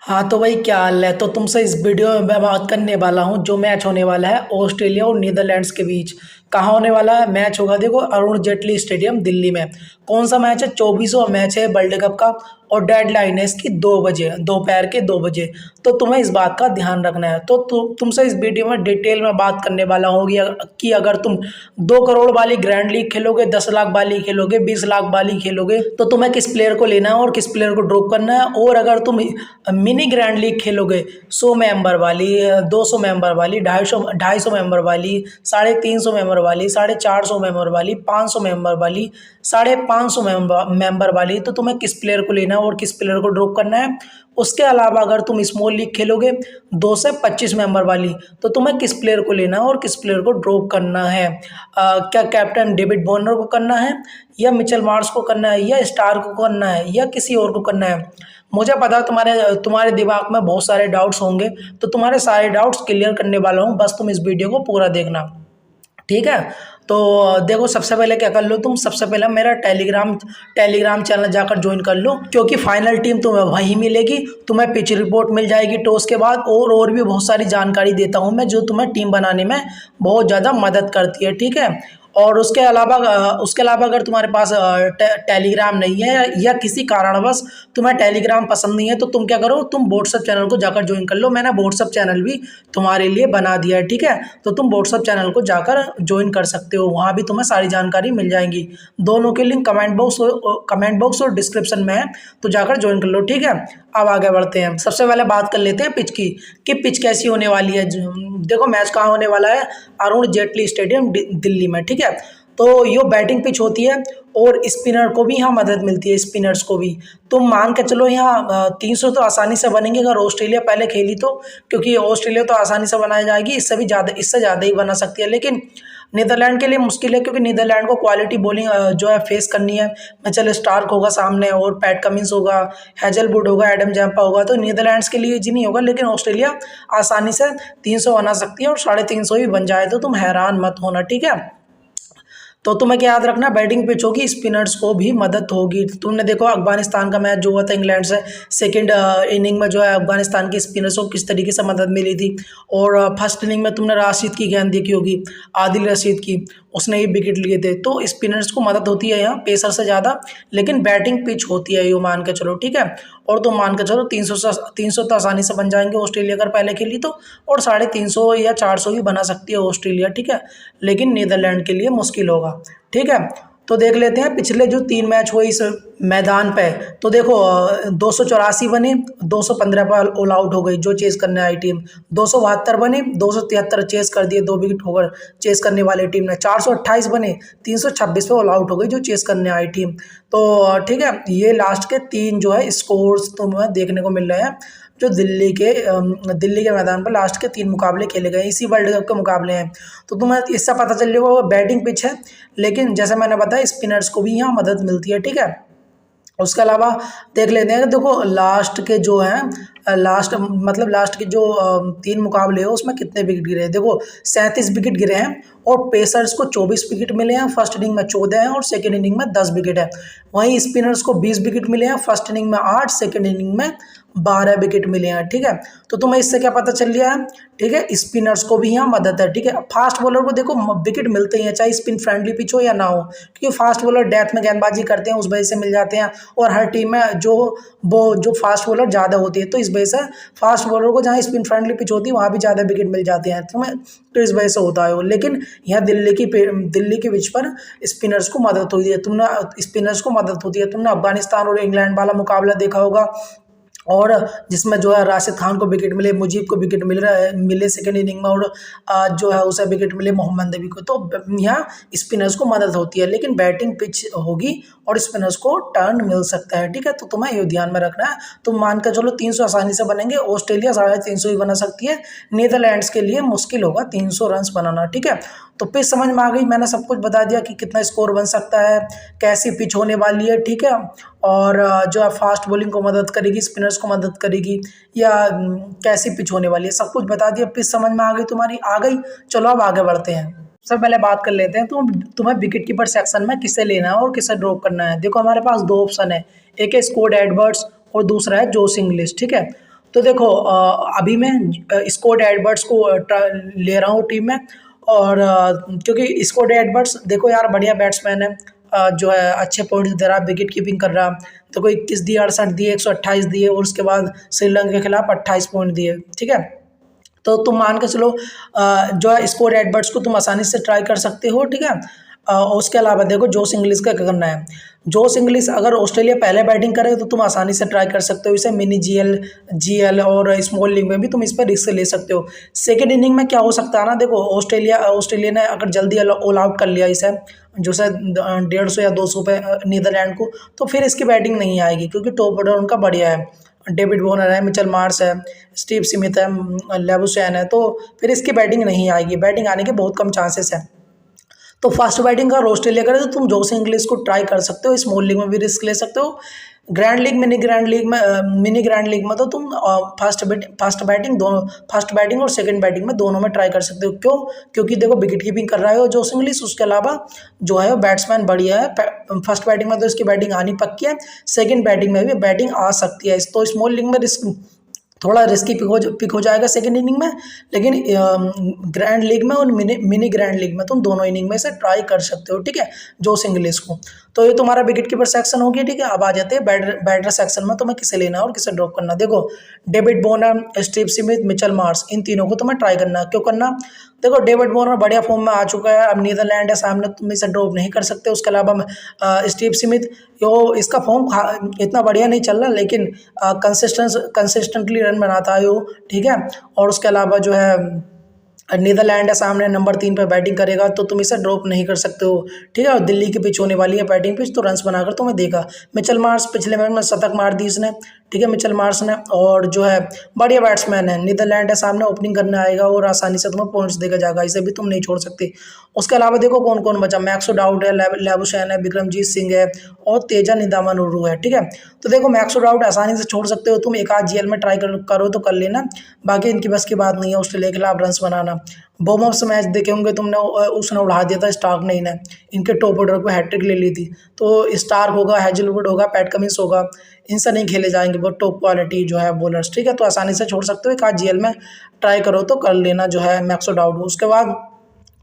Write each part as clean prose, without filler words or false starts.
हाँ तो भाई क्या हाल है। तो तुमसे इस वीडियो में मैं बात करने वाला हूँ जो मैच होने वाला है ऑस्ट्रेलिया और नीदरलैंड्स के बीच। कहाँ होने वाला है मैच? होगा देखो अरुण जेटली स्टेडियम दिल्ली में। कौन सा मैच है? 24वां मैच है वर्ल्ड कप का। और डेडलाइन है इसकी 2 बजे, दोपहर के 2 बजे। तो तुम्हें इस बात का ध्यान रखना है। तो तुमसे इस वीडियो में डिटेल में बात करने वाला हूँ कि अगर तुम 2 करोड़ वाली ग्रैंड लीग खेलोगे, 10 लाख वाली खेलोगे, 20 लाख वाली खेलोगे, तो तुम्हें किस प्लेयर को लेना है और किस प्लेयर को ड्रॉप करना है। और अगर तुम मिनी ग्रैंड लीग खेलोगे 100 मेंबर वाली, 200 मेंबर वाली, 250 मेंबर वाली, 350 मेंबर वाली, 450 मेंबर वाली, 500 मेंबर वाली, 550 मेंबर वाली, तो तुम्हें किस प्लेयर को लेना है और किस प्लेयर को ड्रॉप करना है। उसके अलावा अगर तुम स्मॉल लीग खेलोगे 2 से 25 मेंबर वाली, तो तुम्हें किस प्लेयर को लेना है और किस प्लेयर को ड्रॉप करना है। क्या कैप्टन डेविड वार्नर को करना है, या मिचेल मार्श को करना है, या स्टार को करना है, या किसी और को करना है। मुझे पता है तुम्हारे तुम्हारे दिमाग में बहुत सारे डाउट्स होंगे, तो तुम्हारे सारे डाउट्स क्लियर करने वाला हूँ। बस तुम इस वीडियो को पूरा देखना, ठीक है। तो देखो, सबसे पहले क्या कर लो तुम, सबसे पहले मेरा टेलीग्राम चैनल जाकर ज्वाइन कर लो, क्योंकि फाइनल टीम तुम्हें वहीं मिलेगी। तुम्हें पिच रिपोर्ट मिल जाएगी टॉस के बाद, और भी बहुत सारी जानकारी देता हूँ मैं जो तुम्हें टीम बनाने में बहुत ज़्यादा मदद करती है, ठीक है। और उसके अलावा अगर तुम्हारे पास टेलीग्राम नहीं है, या किसी कारणवश तुम्हें टेलीग्राम पसंद नहीं है, तो तुम क्या करो, तुम व्हाट्सअप चैनल को जाकर ज्वाइन कर लो। मैंने व्हाट्सअप चैनल भी तुम्हारे लिए बना दिया है, ठीक है। तो तुम व्हाट्सअप चैनल को जाकर ज्वाइन कर सकते हो, वहाँ भी तुम्हें सारी जानकारी मिल जाएंगी। दोनों के लिंक कमेंट बॉक्स और डिस्क्रिप्शन में है, तो जाकर ज्वाइन कर लो, ठीक है। अब आगे बढ़ते हैं। सबसे पहले बात कर लेते हैं पिच की, कि पिच कैसी होने वाली है। देखो, मैच कहाँ होने वाला है? अरुण जेटली स्टेडियम दिल्ली में, ठीक है। तो ये बैटिंग पिच होती है, और स्पिनर को भी यहाँ मदद मिलती है, स्पिनर्स को भी। तुम मान के चलो यहाँ 300 तो आसानी से बनेंगे अगर ऑस्ट्रेलिया पहले खेली तो, क्योंकि ऑस्ट्रेलिया तो आसानी से बनाई जाएगी, इससे ज़्यादा ही बना सकती है। लेकिन नीदरलैंड के लिए मुश्किल है, क्योंकि नीदरलैंड को क्वालिटी बॉलिंग जो है फेस करनी है। मिचेल स्टार्क होगा सामने, और पैट कमिंस होगा, हेजलवुड होगा, एडम जैम्पा होगा, तो नीदरलैंड्स के लिए इजी नहीं होगा। लेकिन ऑस्ट्रेलिया आसानी से 300 बना सकती है, और 350 भी बन जाए तो तुम हैरान मत होना, ठीक है। तो तुम्हें क्या याद रखना, बैटिंग पिच होगी, स्पिनर्स को भी मदद होगी। तुमने देखो अफगानिस्तान का मैच जो हुआ था इंग्लैंड से, सेकंड इनिंग में जो है अफगानिस्तान के स्पिनर्स को किस तरीके से मदद मिली थी। और फर्स्ट इनिंग में तुमने राशिद की गेंद देखी होगी, आदिल रशीद की, उसने ही विकेट लिए थे। तो स्पिनर्स को मदद होती है यहाँ पेसर से ज़्यादा, लेकिन बैटिंग पिच होती है ये, मान के चलो, ठीक है। और तुम मान के चलो 300 तो आसानी से बन जाएंगे ऑस्ट्रेलिया अगर पहले खेली तो, और 350 या 400 भी बना सकती है ऑस्ट्रेलिया, ठीक है। लेकिन नीदरलैंड के लिए मुश्किल होगा, ठीक है। तो देख लेते हैं पिछले जो 3 मैच हुए इस मैदान पे। तो देखो 284 बने, 215 पर ऑल आउट हो गई जो चेस करने आई टीम। 272 बने, 273 चेस कर दिए, 2 विकेट होकर चेस करने वाली टीम ने। 428 बने, 326 पे ऑल आउट हो गई जो चेस करने आई टीम। तो ठीक है, ये लास्ट के 3 जो है स्कोर्स तुम्हें देखने को मिल रहे हैं, जो दिल्ली के मैदान पर लास्ट के 3 मुकाबले खेले गए, इसी वर्ल्ड कप के मुकाबले हैं। तो तुम्हें इससे पता चल जाएगा वो बैटिंग पिच है, लेकिन जैसे मैंने बताया स्पिनर्स को भी यहाँ मदद मिलती है, ठीक है। उसके अलावा देख लेते हैं कि देखो लास्ट के जो हैं, लास्ट के जो 3 मुकाबले हो उसमें कितने विकेट गिरे हैं। देखो 37 विकेट गिरे हैं, और पेसर्स को 24 विकेट मिले हैं, फर्स्ट इनिंग में 14 हैं, और सेकंड इनिंग में 10 विकेट है। वहीं स्पिनर्स को 20 विकेट मिले हैं, फर्स्ट इनिंग में 8, सेकंड इनिंग में 12 विकेट मिले हैं, ठीक है। तो तुम्हें इससे क्या पता चल गया है, ठीक है, स्पिनर्स को भी यहाँ मदद है, ठीक है। फास्ट बॉलर को देखो विकेट मिलते ही हैं, चाहे स्पिन फ्रेंडली पिच हो या ना हो, क्योंकि फास्ट बॉलर डेथ में गेंदबाजी करते हैं, उस वजह से मिल जाते हैं। और हर टीम में जो फास्ट बॉलर ज़्यादा होती है, तो इस वजह से फास्ट बॉलर को जहाँ स्पिन फ्रेंडली पिच होती है वहाँ भी ज़्यादा विकेट मिल जाते हैं तुम्हें, तो इस वजह से होता है। लेकिन यहाँ दिल्ली की पिच पर स्पिनर्स को मदद होती है, तुमने अफगानिस्तान और इंग्लैंड वाला मुकाबला देखा होगा, और जिसमें जो है राशिद खान को विकेट मिले, मुजीब को विकेट मिले सेकंड इनिंग में, और जो है उसे विकेट मिले मोहम्मद नबी को। तो यहाँ स्पिनर्स को मदद होती है, लेकिन बैटिंग पिच होगी और स्पिनर्स को टर्न मिल सकता है, ठीक है। तो तुम्हें ये ध्यान में रखना है। तुम मान कर चलो 300 आसानी से बनेंगे, ऑस्ट्रेलिया 350 भी बना सकती है, नीदरलैंड्स के लिए मुश्किल होगा 300 रन बनाना, ठीक है। तो पिच समझ में आ गई, मैंने सब कुछ बता दिया कि कितना स्कोर बन सकता है, कैसी पिच होने वाली है, ठीक है। और जो है फास्ट बॉलिंग को मदद करेगी, स्पिनर्स को मदद करेगी, या कैसी पिच होने वाली है, सब कुछ बता दिया। पिच समझ में आ गई तुम्हारी? आ गई। चलो अब आगे बढ़ते हैं। सबसे पहले बात कर लेते हैं तुम्हें विकेट कीपर सेक्शन में किसे लेना है और किसे ड्रॉप करना है। देखो हमारे पास 2 ऑप्शन है, एक है स्कॉट एडवर्ड्स और दूसरा है जोश इंग्लिश, ठीक है। तो देखो अभी मैं स्कॉट एडवर्ड्स को ले रहा हूँ टीम में। और क्योंकि स्कॉट एडवर्ड्स देखो यार बढ़िया बैट्समैन है, जो है अच्छे पॉइंट्स दे रहा है, विकेट कीपिंग कर रहा। देखो 21 दिए, 68 दिए, 128 दिए और उसके बाद श्रीलंका के खिलाफ 28 पॉइंट दिए। ठीक है, तो तुम मान के चलो जो है स्कोर एडवर्ड्स को तुम आसानी से ट्राई कर सकते हो। ठीक है, और उसके अलावा देखो जोस इंग्लिश का क्या करना है। जोस इंग्लिश अगर ऑस्ट्रेलिया पहले बैटिंग करे तो तुम आसानी से ट्राई कर सकते हो इसे, मिनी जीएल और स्मॉल लीग में भी तुम इस पर रिस्क ले सकते हो। सेकेंड इनिंग में क्या हो सकता है ना, देखो ऑस्ट्रेलिया ने अगर जल्दी ऑल आउट कर लिया इसे, जो से 150 या 200 पे नीदरलैंड को, तो फिर इसकी बैटिंग नहीं आएगी क्योंकि टॉप ऑर्डर उनका बढ़िया है। डेविड वॉर्नर है, मिचेल मार्श है, स्टीव स्मिथ है, लेबुशैन है, तो फिर इसकी बैटिंग नहीं आएगी। बैटिंग आने के बहुत कम चांसेस है। तो फर्स्ट बैटिंग अगर ऑस्ट्रेलिया करे तो तुम जोस इंग्लिश को ट्राई कर सकते हो, स्मॉल लीग में भी रिस्क ले सकते हो। Grand league mini grand league में तो तुम फर्स्ट बैटिंग और सेकंड बैटिंग में दोनों में ट्राई कर सकते हो। क्यों? क्योंकि देखो विकेट कीपिंग कर रहा है जोस इंग्लिश, उसके अलावा जो है बैट्समैन बढ़िया है। फर्स्ट बैटिंग में तो इसकी बैटिंग आनी पक्की है, सेकंड बैटिंग में भी बैटिंग आ सकती है। तो स्मॉल लीग में रिस्क थोड़ा रिस्की पिक हो जाएगा सेकेंड इनिंग में, लेकिन ग्रैंड लीग में और मिनी ग्रैंड लीग में तुम दोनों इनिंग में से ट्राई कर सकते हो। ठीक है, जोस इंग्लिश को। तो ये तुम्हारा विकेट कीपर सेक्शन हो गया। ठीक है, अब आ जाते हैं बैटर सेक्शन में, तुम्हें किसे लेना है और किसे ड्रॉप करना। देखो David Warner, Steve Smith, Mitchell Marsh, इन तीनों को तुम्हें ट्राई करना है। क्यों करना? देखो डेविड वॉर्नर बढ़िया फॉर्म में आ चुका है, अब नीदरलैंड है सामने, तुम इसे ड्रॉप नहीं कर सकते। उसके अलावा स्टीव स्मिथ, यो इसका फॉर्म इतना बढ़िया नहीं चल रहा, लेकिन कंसिस्टेंटली रन बनाता है वो। ठीक है, और उसके अलावा जो है नीदरलैंड है सामने, नंबर 3 पे बैटिंग करेगा, तो तुम इसे ड्रॉप नहीं कर सकते हो। ठीक है, और दिल्ली की पिच होने वाली है बैटिंग पिच, तो रन्स बनाकर तुम्हें देगा। मिचेल मार्श पिछले मैच में शतक मार दी इसने। ठीक है, मिचेल मार्श ने, और जो है बढ़िया बैट्समैन है। नीदरलैंड है सामने, ओपनिंग करने आएगा और आसानी से तुम्हें पॉइंट्स देकर जाएगा, इसे भी तुम नहीं छोड़ सकते। उसके अलावा देखो कौन कौन बचा, मैक्सो डाउट है, लेबुशैन है, विक्रमजीत सिंह है और तेजा निदामानुरू है। ठीक है, तो देखो मैक्सो डाउट आसानी से छोड़ सकते हो तुम, एक आध जीएल में ट्राई करो तो कर लेना, बाकी इनकी बस की बात नहीं है ऑस्ट्रेलिया के खिलाफ रन्स बनाना। बोमर्स मैच देखे होंगे तुमने, उसने उड़ा दिया था स्टार्क ने इन्हें, इनके टॉप ऑर्डर को हैट्रिक ले ली थी। तो स्टार्क होगा, हेजलवुड होगा, पैट कमिंस होगा, इनसे नहीं खेले जाएंगे बहुत टॉप क्वालिटी जो है बॉलर्स। ठीक है, तो आसानी से छोड़ सकते हो, एक आध जीएल में ट्राई करो तो कर लेना जो है मैक्सो डाउट। उसके बाद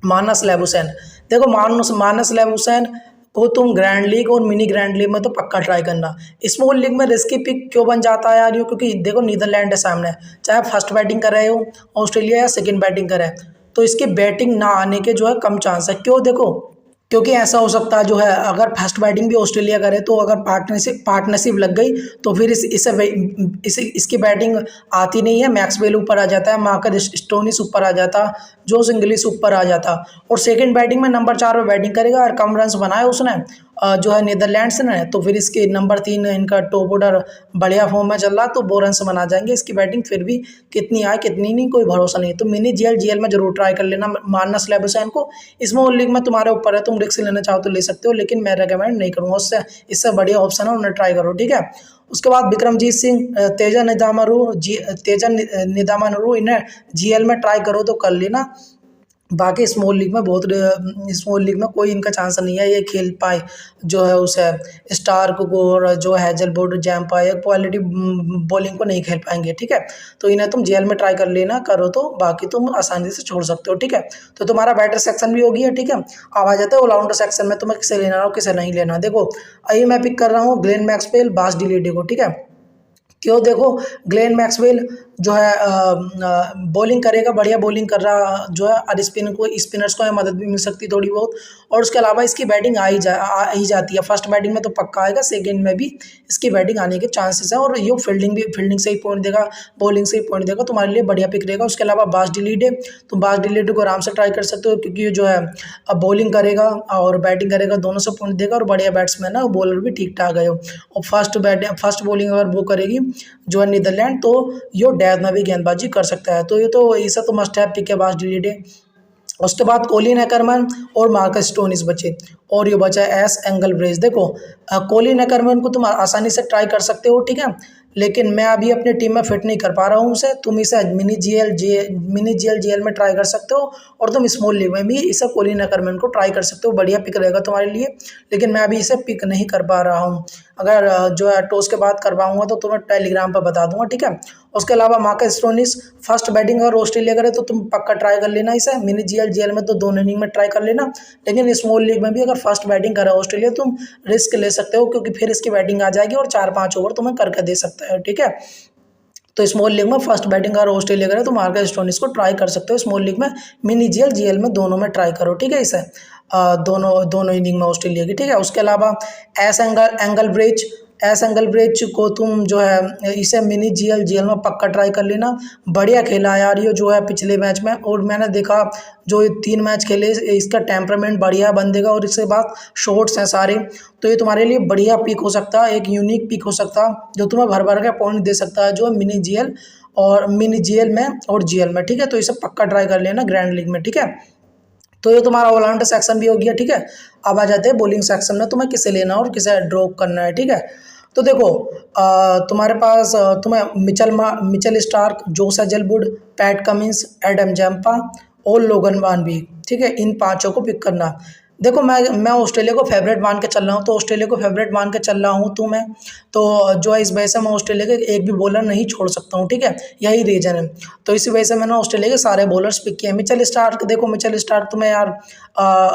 मानस लेबुशैन, देखो मानस लेबुशैन को तुम ग्रैंड लीग और मिनी ग्रैंड लीग में तो पक्का ट्राई करना। स्मॉल लीग में रिस्की पिक क्यों बन जाता है यार, क्योंकि देखो नीदरलैंड है सामने, चाहे फर्स्ट बैटिंग कर रहे हो ऑस्ट्रेलिया या सेकंड बैटिंग कर रहे हैं, तो इसकी बैटिंग ना आने के जो है कम चांस है। क्यों? देखो क्योंकि ऐसा हो सकता है जो है अगर फर्स्ट बैटिंग भी ऑस्ट्रेलिया करे तो अगर पार्टनरशिप लग गई तो फिर इसकी बैटिंग आती नहीं है, मैक्सवेल ऊपर आ जाता है, मार्कस स्टोनिस ऊपर आ जाता, जोस इंग्लिश ऊपर आ जाता, और सेकंड बैटिंग में नंबर 4 पे बैटिंग करेगा और कम रन्स बनाए उसने जो है नीदरलैंड्स ने, तो फिर इसके नंबर 3 इनका टॉप ऑर्डर बढ़िया फॉर्म में चल रहा, तो वो रन्स बना जाएंगे। इसकी बैटिंग फिर भी कितनी आए कितनी नहीं कोई भरोसा नहीं। तो मिनी जीएल में जरूर ट्राई कर लेना मानस लेबुशैन को। स्मॉल लीग में तुम्हारे ऊपर है, तुम रिस्क लेना चाहो तो ले सकते हो, लेकिन मैं रेकमेंड नहीं करूँगा, इससे बढ़िया ऑप्शन है, उन्हें ट्राई करो। ठीक है, उसके बाद विक्रमजीत सिंह, तेजा निदामानुरू इन्हें जीएल में ट्राई करो तो कर लेना। बाकी स्मॉल लीग में कोई इनका चांस नहीं है ये खेल पाए जो है उसे स्टार्क को, और जो हेजलवुड जैम पाए क्वालिटी बॉलिंग को नहीं खेल पाएंगे। ठीक है, तो इन्हें तुम जेल में ट्राई कर लेना करो तो बाकी तुम आसानी से छोड़ सकते हो। ठीक है, तो तुम्हारा बैटर सेक्शन भी हो गया। ठीक है, अब आ जाता है ऑलराउंडर सेक्शन में, तुम्हें किसे लेना और किसे नहीं लेना। देखो अभी मैं पिक कर रहा हूँ ग्लेन मैक्सवेल, बास डिलीडी को। ठीक है, क्यों? देखो ग्लेन मैक्सवेल जो है बॉलिंग करेगा, बढ़िया बॉलिंग कर रहा जो है, और स्पिनर्स को मदद भी मिल सकती है थोड़ी बहुत, और उसके अलावा इसकी बैटिंग आ ही जाती है। फर्स्ट बैटिंग में तो पक्का आएगा, सेकंड में भी इसकी बैटिंग आने के चांसेस है, और ये फील्डिंग से ही पॉइंट देगा, बॉलिंग से ही पॉइंट देगा, तुम्हारे लिए बढ़िया पिक रहेगा। उसके अलावा बास डिलीडे, तुम बास डिलीडे को आराम से ट्राई कर सकते हो, क्योंकि जो है अब बॉलिंग करेगा और बैटिंग करेगा, दोनों से पॉइंट देगा, और बढ़िया बैट्समैन है, बॉलर भी ठीक ठाक है। और फर्स्ट बॉलिंग अगर वो करेगी जो है नीदरलैंड, तो यो डेथ में भी गेंदबाजी कर सकता है। तो ये तो ऐसा तो मस्ट हैव पिक है बास डिलीडे। उसके बाद कोलिन एकरमैन और मार्कस स्टोनिस बचे, और ये बचा एस एंगलब्रेज। देखो कोलिन एकरमैन को तुम आसानी से ट्राई कर सकते हो। ठीक है, लेकिन मैं अभी अपनी टीम में फिट नहीं कर पा रहा हूँ उसे, तुम इसे मिनी जीएल में ट्राई कर सकते हो, और तुम स्मॉल लीग में भी इसे कोलिन एकरमैन को ट्राई कर सकते हो, बढ़िया पिक रहेगा तुम्हारे लिए, लेकिन मैं अभी इसे पिक नहीं कर पा रहा हूँ। अगर जो है टॉस के बाद करवाऊंगा तो तुम्हें टेलीग्राम पर बता दूंगा। ठीक है, उसके अलावा मार्कस स्टोइनिस फर्स्ट बैटिंग अगर ऑस्ट्रेलिया करे तो तुम पक्का ट्राई कर लेना इसे। मिनी जीएल में तो दोनों इनिंग में ट्राई कर लेना, लेकिन स्मॉल लीग में भी अगर फर्स्ट बैटिंग करे ऑस्ट्रेलिया तुम रिस्क ले सकते हो, क्योंकि फिर इसकी बैटिंग आ जाएगी और 4-5 ओवर तुम्हें करके दे सकता है, ठीक है। तो स्मॉल लीग में फर्स्ट बैटिंग अगर ऑस्ट्रेलिया करे तो मार्कस स्टोइनिस को ट्राई कर सकते हो स्मॉल लीग में, मिनी जीएल में दोनों में ट्राई करो, ठीक है। इसे दोनों इनिंग में ऑस्ट्रेलिया की, ठीक है। उसके अलावा एस एंगल ब्रिज को तुम जो है इसे मिनी जीएल में पक्का ट्राई कर लेना। बढ़िया खेला यार ये जो है पिछले मैच में, और मैंने देखा जो ये 3 मैच खेले इसका टेम्परामेंट बढ़िया है बंदे का, और इसके बाद शॉट्स हैं सारे, तो ये तुम्हारे लिए बढ़िया पिक हो सकता है, एक यूनिक पिक हो सकता है जो तुम्हें भर भर के पॉइंट दे सकता है, जो है मिनी जीएल में और जीएल में, ठीक है। तो इसे पक्का ट्राई कर लेना ग्रैंड लीग में, ठीक है। तो ये तुम्हारा ऑलराउंडर सेक्शन भी हो गया, ठीक है। अब आ जाते हैं बॉलिंग सेक्शन में, तुम्हें किसे लेना और किसे ड्रॉप करना है, ठीक है। तो देखो तुम्हारे पास तुम्हें Mitchell Starc, Josh Hazlewood, Pat Cummins, Adam Zampa और लोगन बारनबी, ठीक है, इन 5 को पिक करना। देखो मैं ऑस्ट्रेलिया को फेवरेट मान के चल रहा हूँ, तो ऑस्ट्रेलिया को फेवरेट मान के चल रहा हूँ, तो मैं तो जो है इस वजह से मैं ऑस्ट्रेलिया के एक भी बॉलर नहीं छोड़ सकता हूँ, ठीक है, यही रीज़न है। तो इसी वजह से मैंने ऑस्ट्रेलिया के सारे बॉलर्स पिक किए हैं। मिचेल स्टार्क, देखो मिचेल स्टार्क तुम्हें यार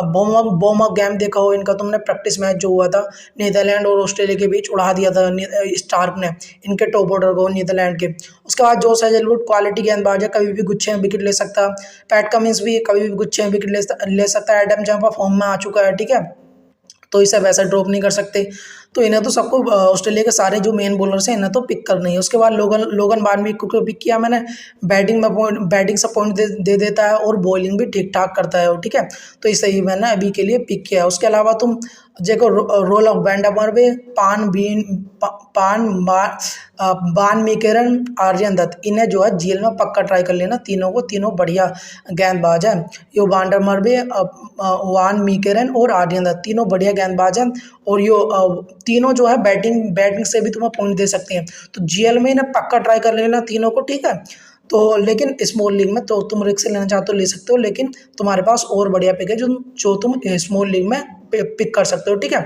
बोमअप गेम देखा हो इनका तुमने, प्रैक्टिस मैच जो हुआ था नीदरलैंड और ऑस्ट्रेलिया के बीच, उड़ा दिया था स्टार्क ने इनके टॉप ऑर्डर को नीदरलैंड के। उसके बाद जोश हेजलवुड क्वालिटी गेंदबाज है, कभी भी गुच्छे में विकेट ले सकता है। पैट कमिंस भी कभी भी गुच्छे में विकेट ले सकता है। एडम जैम्पा फॉर्म में आ चुका है, ठीक है, तो इसे वैसा ड्रॉप नहीं कर सकते। तो इन्हें तो सबको ऑस्ट्रेलिया के सारे जो मेन बॉलर्स हैं इन्हें तो पिक करना ही है। उसके बाद लोगन बारनबी को पिक किया मैंने, बैटिंग से पॉइंट दे देता है और बॉलिंग भी ठीक ठाक करता है, ठीक है, तो इसे ही मैंने अभी के लिए पिक किया है। उसके अलावा तुम देखो रोल ऑफ वैन मर्वे, बान मीकेरन, आर्यन दत्त, इन्हें जो है जीएल में पक्का ट्राई कर लेना, तीनों बढ़िया गेंदबाज हैं। यो वांडर मर्वे, वान मीकेरन और आर्यन दत्त तीनों बढ़िया गेंदबाज हैं, और यो तीनों जो है बैटिंग से भी तुम्हें पॉइंट दे सकते हैं। तो जीएल में इन्हें पक्का ट्राई कर लेना तीनों को, ठीक है। तो लेकिन स्मॉल लीग में तो तुम रिस्क लेना चाहते हो ले सकते हो, लेकिन तुम्हारे पास और बढ़िया पिक है जो तुम स्मॉल लीग में पिक कर सकते हो, ठीक है।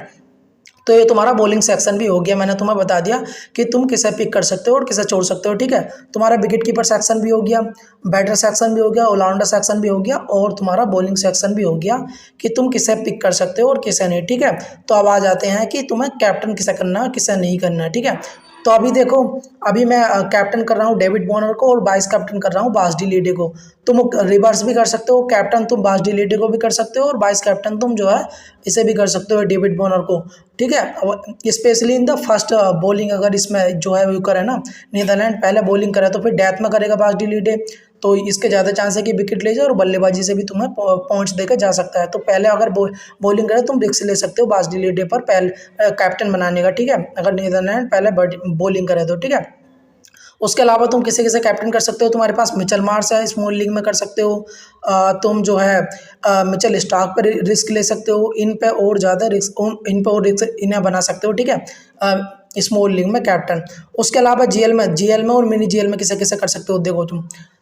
तो ये तुम्हारा बॉलिंग सेक्शन भी हो गया, मैंने तुम्हें बता दिया कि तुम किसे पिक कर सकते हो और किसे छोड़ सकते हो, ठीक है। तुम्हारा विकेट कीपर सेक्शन भी हो गया, बैटर सेक्शन भी हो गया, ऑलराउंडर सेक्शन भी हो गया, और तुम्हारा बॉलिंग सेक्शन भी हो गया कि तुम किसे पिक कर सकते हो और किसे नहीं, ठीक है। तो अब आ जाते हैं कि तुम्हें कैप्टन किसे करना है किसे नहीं करना है, ठीक है। तो अभी देखो, अभी मैं कैप्टन कर रहा हूँ डेविड वार्नर को और वाइस कैप्टन कर रहा हूँ बास डी लीडे को। तुम रिवर्स भी कर सकते हो, कैप्टन तुम बास डी लीडे को भी कर सकते हो और वाइस कैप्टन तुम जो है इसे भी कर सकते हो डेविड वार्नर को, ठीक है। Specially in the first bowling, अगर इसमें जो है वो करे ना नीदरलैंड पहले बॉलिंग करे तो फिर डेथ में करेगा बास डी लीडे, तो इसके ज़्यादा चांस है कि विकेट ले जाए, और बल्लेबाजी से भी तुम्हें पॉइंट्स देकर जा सकता है। तो पहले अगर बॉलिंग करे तुम रिस्क ले सकते हो बास डी लीडे पर पहले कैप्टन बनाने का, ठीक है, अगर नीदरलैंड पहले बॉलिंग करे तो, ठीक है। उसके अलावा तुम किसी किसे कैप्टन कर सकते हो, तुम्हारे पास मिचेल मार्श है, स्मॉल लीग में कर सकते हो। तुम जो है मिचेल स्टार्क पर रिस्क ले सकते हो, इन पे और रिस्क इन्हें बना सकते हो, ठीक है, स्मॉल लीग में कैप्टन। उसके अलावा जीएल में और मिनी जीएल में किसे किसे कर सकते हो, देखो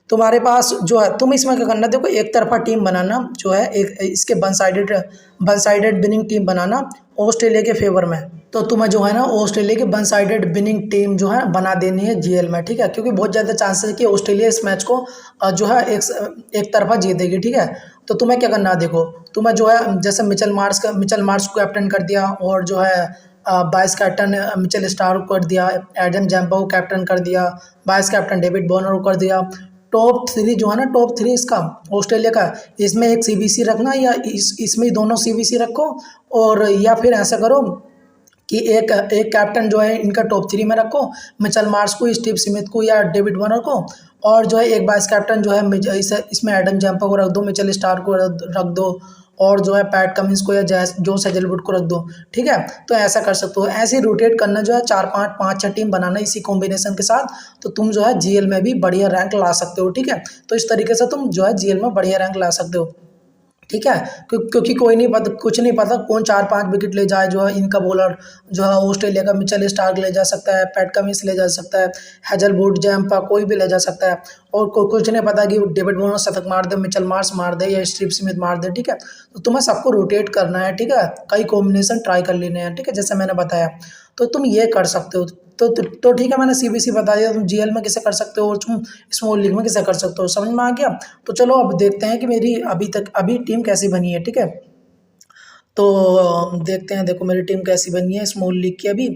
तुम्हारे पास जो है, तुम इसमें क्या करना, देखो एक तरफा टीम बनाना जो है, एक इसके वन साइडेड विनिंग टीम बनाना ऑस्ट्रेलिया के फेवर में। तो तुम्हें जो है ना ऑस्ट्रेलिया की वन साइडेड विनिंग टीम जो है बना देनी है जीएल में, ठीक है, क्योंकि बहुत ज़्यादा चांसेस है कि ऑस्ट्रेलिया इस मैच को जो है एक तरफा जीतेगी, ठीक है। तो तुम्हें क्या करना है, देखो तुम्हें जो है जैसे मिचेल मार्श को कैप्टन कर दिया, और जो है वाइस कैप्टन मिचेल स्टार्क को कर दिया, एडम जैम्पा को कैप्टन कर दिया, वाइस कैप्टन डेविड वार्नर को कर दिया। टॉप 3 जो है ना, टॉप 3 इसका ऑस्ट्रेलिया का, इसमें एक सीबीसी रखना, या इसमें दोनों सीबीसी रखो, और या फिर ऐसा करो कि एक कैप्टन जो है इनका टॉप 3 में रखो, मिचेल मार्श को, स्टीव स्मिथ को या डेविड वार्नर को, और जो है एक वाइस कैप्टन जो है इसमें एडम जैम्पा को रख दो, मिचेल स्टार्क को रख दो, और जो है पैट कमिंस को या जोश हेजलवुड को रख दो, ठीक है। तो ऐसा कर सकते हो, ऐसे रोटेट करना जो है 4-5 टीम बनाना इसी कॉम्बिनेशन के साथ, तो तुम जो है जीएल में भी बढ़िया रैंक ला सकते हो, ठीक है। तो इस तरीके से तुम जो है जीएल में बढ़िया रैंक ला सकते हो, ठीक है, क्योंकि कोई नहीं पता, कुछ नहीं पता कौन 4-5 विकेट ले जाए। जो है इनका बॉलर जो है ऑस्ट्रेलिया का मिचेल स्टार्क ले जा सकता है, पैट कमिंस ले जा सकता है, हेजलवुड, जैम्पा, कोई भी ले जा सकता है, और कुछ नहीं पता कि डेविड वार्नर शतक मार दे, मिचेल मार्श मार दे या स्टीव स्मिथ मार दे, ठीक है। तो तुम्हें सबको रोटेट करना है, ठीक है, कई कॉम्बिनेशन ट्राई कर लेने हैं, ठीक है, जैसे मैंने बताया। तो तुम ये कर सकते हो, तो ठीक है, मैंने सीबीसी बता दिया, तुम जीएल में किसे कर सकते हो और तुम स्मॉल लीग में किसे कर सकते हो, समझ में आ गया। तो चलो अब देखते हैं कि मेरी अभी टीम कैसी बनी है, ठीक है। तो देखते हैं, देखो मेरी टीम कैसी बनी है स्मॉल लीग की अभी।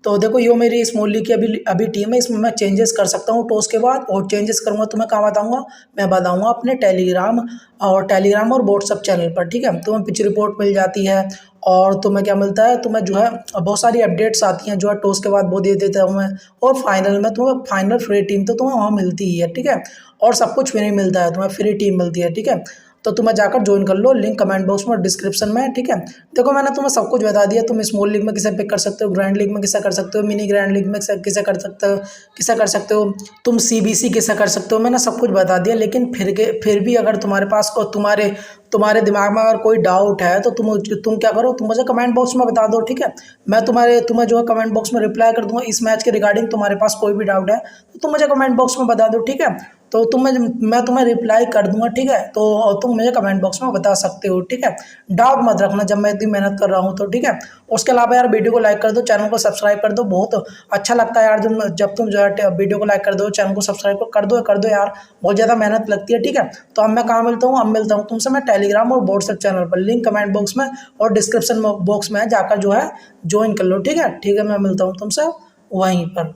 तो देखो ये मेरी स्मॉल लीग की अभी अभी टीम है, इसमें मैं चेंजेस कर सकता हूँ टॉस के बाद, और चेंजेस करूँगा तो मैं कहाँ बताऊँगा, मैं बताऊँगा अपने टेलीग्राम और व्हाट्सअप चैनल पर, ठीक है। तुम्हें पिच रिपोर्ट मिल जाती है, और तुम्हें क्या मिलता है, तुम्हें जो है बहुत सारी अपडेट्स आती हैं जो है टॉस के बाद वो दे देता हूँ मैं, और फाइनल में तुम्हें फाइनल फ्री टीम तो तुम्हें वहाँ मिलती ही है, ठीक है। और सब कुछ फ्री मिलता है, तुम्हें फ्री टीम मिलती है, ठीक है। तो तुम्हें जाकर ज्वाइन कर लो, लिंक कमेंट बॉक्स में डिस्क्रिप्शन में है, ठीक है। देखो मैंने तुम्हें सब कुछ बता दिया, तुम स्मॉल लीग में किसे पिक कर सकते हो, ग्रैंड लीग में किसे कर सकते हो, मिनी ग्रैंड लीग में किसे कर सकते हो, तुम सीबीसी किसे कर सकते हो, मैंने सब कुछ बता दिया। लेकिन फिर भी अगर तुम्हारे पास को तुम्हारे दिमाग में अगर कोई डाउट है तो तुम क्या करो, तुम मुझे कमेंट बॉक्स में बता दो, ठीक है। मैं तुम्हें जो है कमेंट बॉक्स में रिप्लाई कर दूंगा इस मैच के रिगार्डिंग। तुम्हारे पास कोई भी डाउट है तो तुम मुझे कमेंट बॉक्स में बता दो, ठीक है। तो मैं तुम्हें रिप्लाई कर दूंगा, ठीक है। तो तुम मुझे कमेंट बॉक्स में बता सकते हो, ठीक है। डाउट मत रखना जब मैं इतनी मेहनत कर रहा हूँ तो, ठीक है। उसके अलावा यार वीडियो को लाइक कर दो, चैनल को सब्सक्राइब कर दो, बहुत अच्छा लगता है यार जब तुम जो है वीडियो को लाइक कर दो, चैनल को सब्सक्राइब कर दो यार, बहुत ज़्यादा मेहनत लगती है, ठीक है। तो अब मैं कहाँ मिलता हूँ, अब मिलता हूँ तुमसे मैं टेलीग्राम और व्हाट्सएप चैनल पर, लिंक कमेंट बॉक्स में और डिस्क्रिप्शन बॉक्स में जाकर जो है ज्वाइन कर लो, ठीक है। ठीक है, मैं मिलता हूँ तुमसे वहीं पर।